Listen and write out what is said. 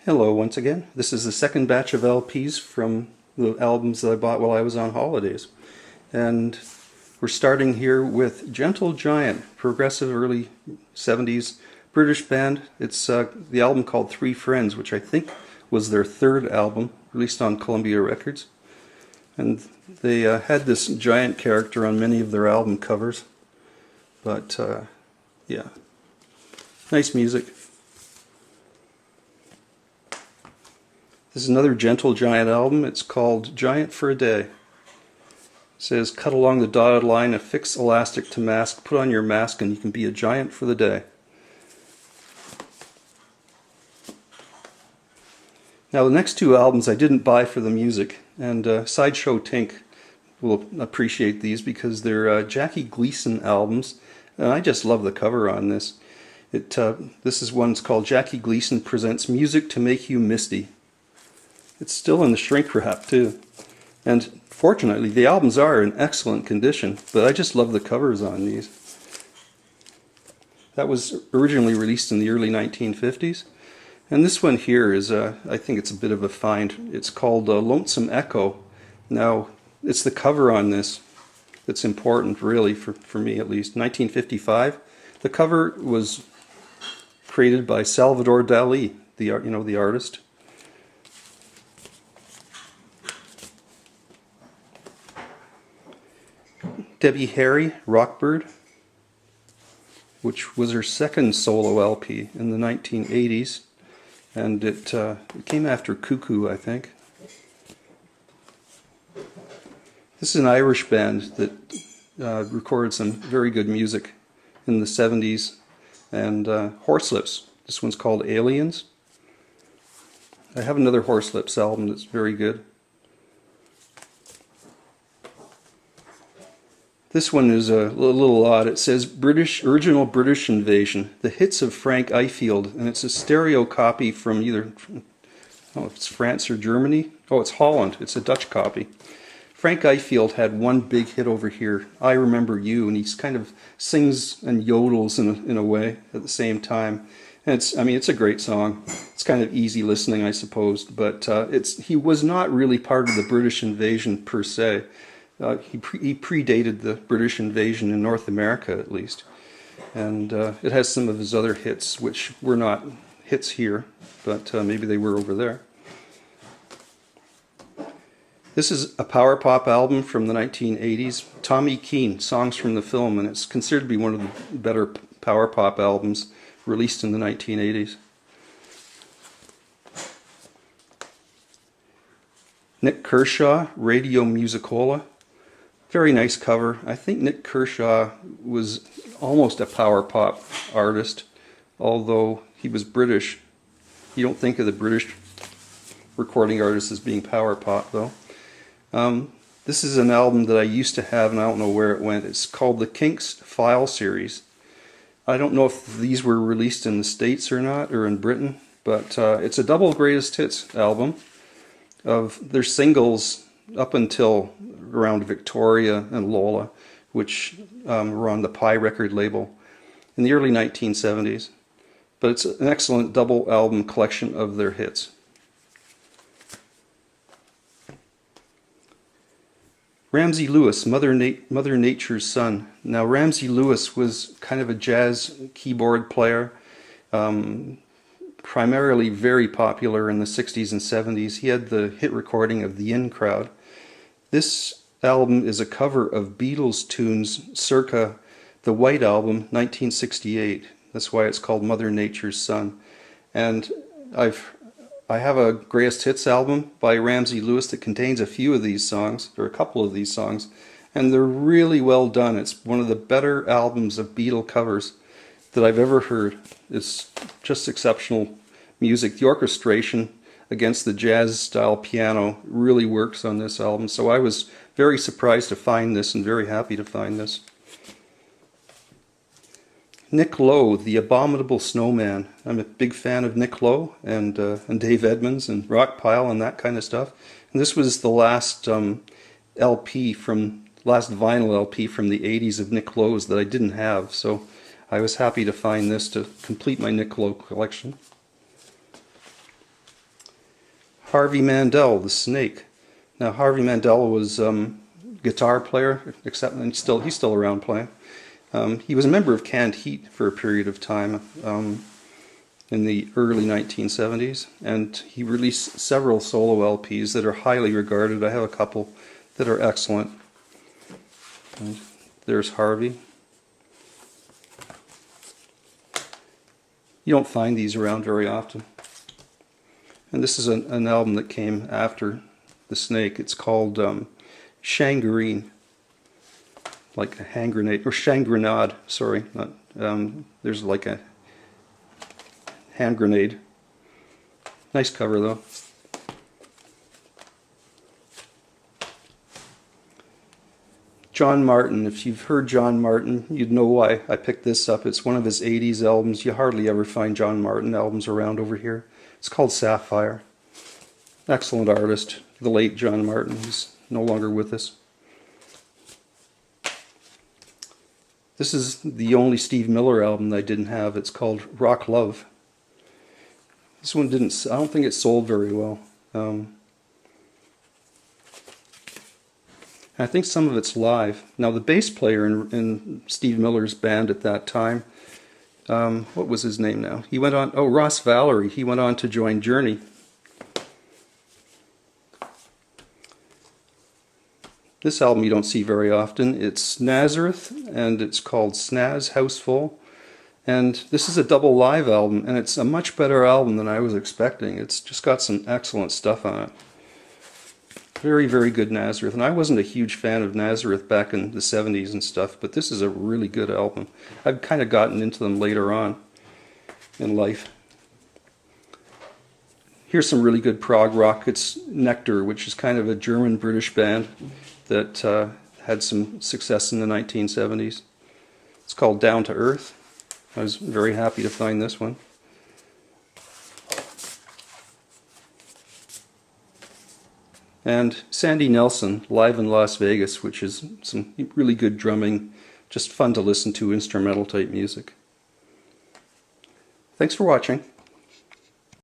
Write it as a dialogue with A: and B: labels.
A: Hello once again. This is the second batch of LPs from the albums that I bought while I was on holidays. And we're starting here with Gentle Giant, progressive early 70s British band. It's the album called Three Friends, which I think was their third album, released on Columbia Records. And they had this giant character on many of their album covers. But yeah, nice music. This is another Gentle Giant album. It's called Giant for a Day. It says, cut along the dotted line, affix elastic to mask, put on your mask and you can be a giant for the day. Now the next two albums I didn't buy for the music, and Sideshow Tink will appreciate these because they're Jackie Gleason albums, and I just love the cover on this. This is one's called Jackie Gleason Presents Music to Make You Misty. It's still in the shrink wrap too. And fortunately, the albums are in excellent condition, but I just love the covers on these. That was originally released in the early 1950s. And this one here is, I think it's a bit of a find. It's called Lonesome Echo. Now, it's the cover on this that's important, really, for me at least. 1955. The cover was created by Salvador Dali, the artist. Debbie Harry, Rockbird, which was her second solo LP in the 1980s, and it came after Cuckoo, I think. This is an Irish band that recorded some very good music in the 70s, and Horselips. This one's called Aliens. I have another Horselips album that's very good. This one is a little odd. It says original British Invasion, the hits of Frank Ifield, and it's a stereo copy from either, I don't know if it's France or Germany. Oh, it's Holland. It's a Dutch copy. Frank Ifield had one big hit over here, I Remember You, and he kind of sings and yodels in a way at the same time. And it's a great song. It's kind of easy listening, I suppose, but he was not really part of the British Invasion per se. He predated the British invasion in North America, at least. And it has some of his other hits, which were not hits here, but maybe they were over there. This is a power pop album from the 1980s. Tommy Keene, Songs from the Film, and it's considered to be one of the better power pop albums released in the 1980s. Nick Kershaw, Radio Musicola. Very nice cover. I think Nick Kershaw was almost a power pop artist, although he was British. You don't think of the British recording artists as being power pop, though. This is an album that I used to have, and I don't know where it went. It's called the Kinks File Series. I don't know if these were released in the States or not, or in Britain, but it's a double greatest hits album of their singles up until around Victoria and Lola, which were on the Pie record label in the early 1970s. But it's an excellent double album collection of their hits. Ramsey Lewis, Mother Nature's Son. Now Ramsey Lewis was kind of a jazz keyboard player, primarily very popular in the 60s and 70s. He had the hit recording of The In Crowd. This album is a cover of Beatles tunes circa the White Album, 1968. That's why it's called Mother Nature's Son. And I have a greatest hits album by Ramsey Lewis that contains a few of these songs, or a couple of these songs, and they're really well done. It's one of the better albums of Beatle covers that I've ever heard. It's just exceptional music. The orchestration against the jazz style piano really works on this album, so I was very surprised to find this and very happy to find this. Nick Lowe, The Abominable Snowman. I'm a big fan of Nick Lowe and Dave Edmunds and Rockpile and that kind of stuff. And this was the last vinyl LP from the 80s of Nick Lowe's that I didn't have, so I was happy to find this to complete my Nick Lowe collection. Harvey Mandel, the Snake. Now Harvey Mandel was guitar player, except and he's still around playing. He was a member of Canned Heat for a period of time in the early 1970s, and he released several solo LPs that are highly regarded. I have a couple that are excellent. And there's Harvey. You don't find these around very often. And this is an album that came after The Snake. It's called Shangarine, like a hand grenade, or Shangrenade, sorry. Not, there's like a hand grenade. Nice cover though. John Martyn. If you've heard John Martyn, you'd know why I picked this up. It's one of his 80s albums. You hardly ever find John Martyn albums around over here. It's called Sapphire. Excellent artist. The late John Martyn. He's no longer with us. This is the only Steve Miller album that I didn't have. It's called Rock Love. This one didn't, I don't think it sold very well. I think some of it's live. Now the bass player in Steve Miller's band at that time, what was his name now? He went on, oh, Ross Valerie. He went on to join Journey. This album you don't see very often. It's Nazareth, and it's called Snaz Houseful. And this is a double live album, and it's a much better album than I was expecting. It's just got some excellent stuff on it. Very, very good Nazareth. And I wasn't a huge fan of Nazareth back in the 70s and stuff, but this is a really good album. I've kind of gotten into them later on in life. Here's some really good prog rock. It's Nektar, which is kind of a German-British band that had some success in the 1970s. It's called Down to Earth. I was very happy to find this one. And Sandy Nelson, live in Las Vegas, which is some really good drumming, just fun to listen to, instrumental type music. Thanks for watching.